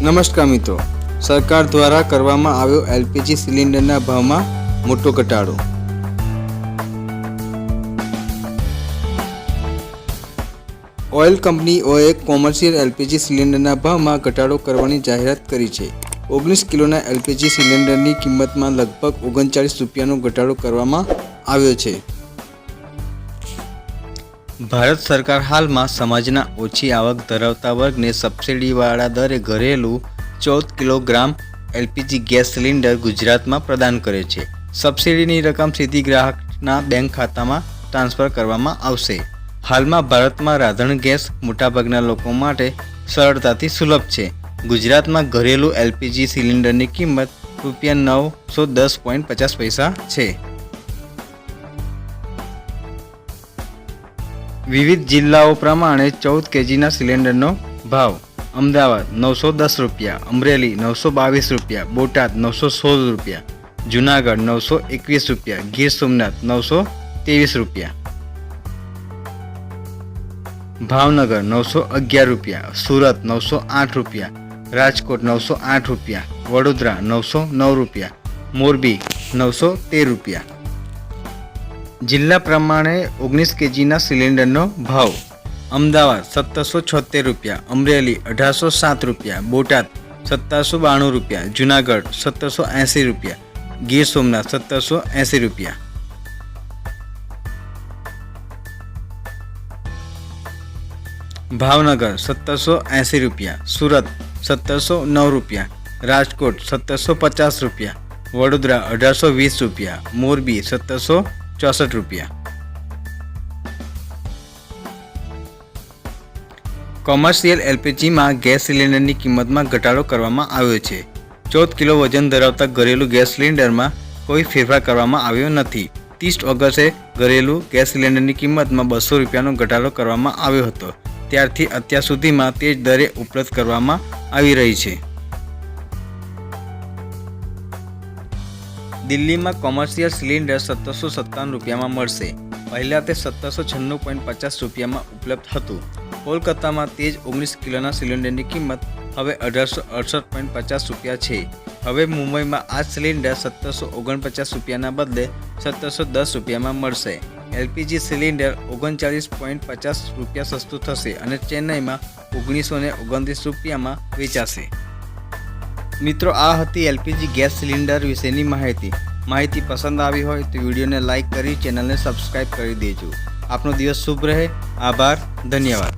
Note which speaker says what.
Speaker 1: નમસ્કાર મિત્રો, સરકાર દ્વારા કરવામાં આવ્યો એલપીજી સિલિન્ડરના ભાવમાં મોટો ઘટાડો। ઓઇલ કંપનીઓએ કોમર્શિયલ એલપીજી સિલિન્ડરના ભાવમાં ઘટાડો કરવાની જાહેરાત કરી છે। 19 કિલોના એલપીજી સિલિન્ડરની કિંમતમાં લગભગ 39 રૂપિયાનો ઘટાડો કરવામાં આવ્યો છે। ભારત સરકાર હાલમાં સમાજના ઓછી આવક ધરાવતા વર્ગને સબસિડીવાળા દરે ઘરેલું 14 કિલોગ્રામ એલપીજી ગેસ સિલિન્ડર ગુજરાતમાં પ્રદાન કરે છે। સબસિડીની રકમ સીધી ગ્રાહકના બેંક ખાતામાં ટ્રાન્સફર કરવામાં આવશે। હાલમાં ભારતમાં રાંધણ ગેસ મોટાભાગના લોકો માટે સરળતાથી સુલભ છે। ગુજરાતમાં ઘરેલું એલપીજી સિલિન્ડરની કિંમત ₹910.50 છે। વિવિધ જિલ્લાઓ પ્રમાણે 14 કેજીના સિલિન્ડરનો ભાવ: અમદાવાદ ₹910, અમરેલી ₹922, બોટાદ ₹916, જૂનાગઢ ₹921, ગીર સોમનાથ ₹923, ભાવનગર ₹911, સુરત ₹908, રાજકોટ ₹908, વડોદરા ₹909, મોરબી ₹913। જિલ્લા પ્રમાણે 19 કેજીના સિલિન્ડરનો ભાવ: અમદાવાદ ₹1776, અમરેલી ₹1807, બોટાદ ₹1792, જૂનાગઢ ₹1780, ગીર સોમનાથ ₹1780, ભાવનગર ₹1780, સુરત ₹1709, રાજકોટ ₹1750, વડોદરા ₹1820, મોરબી ₹1764। કોમર્શિયલ એલપીજીમાં ગેસ સિલિન્ડરની કિંમતમાં ઘટાડો કરવામાં આવ્યો છે। 14 કિલો વજન ધરાવતા ઘરેલું ગેસ સિલિન્ડરમાં કોઈ ફેરફાર કરવામાં આવ્યો નથી। 30 ઓગસ્ટે ઘરેલું ગેસ સિલિન્ડરની કિંમતમાં ₹200નો ઘટાડો કરવામાં આવ્યો હતો। ત્યારથી અત્યાર સુધીમાં તે જ દરે ઉપલબ્ધ કરવામાં આવી રહી છે। દિલ્હીમાં કોમર્શિયલ સિલિન્ડર ₹1757 મળશે। પહેલાં તે ₹1796.50 ઉપલબ્ધ હતું। કોલકાતામાં તે જ 19 કિલોના સિલિન્ડરની કિંમત હવે ₹1868.50 છે। હવે મુંબઈમાં આ સિલિન્ડર ₹1749 બદલે ₹1710 મળશે। એલપીજી સિલિન્ડર ₹39.50 સસ્તું થશે અને ચેન્નઈમાં ₹1929 વેચાશે। મિત્રો, આ હતી એલપીજી ગેસ સિલિન્ડર વિશેની માહિતી પસંદ આવી હોય તો વિડીયોને લાઇક કરી ચેનલને સબસ્ક્રાઈબ કરી દેજો। આપનો દિવસ શુભ રહે। આભાર, ધન્યવાદ।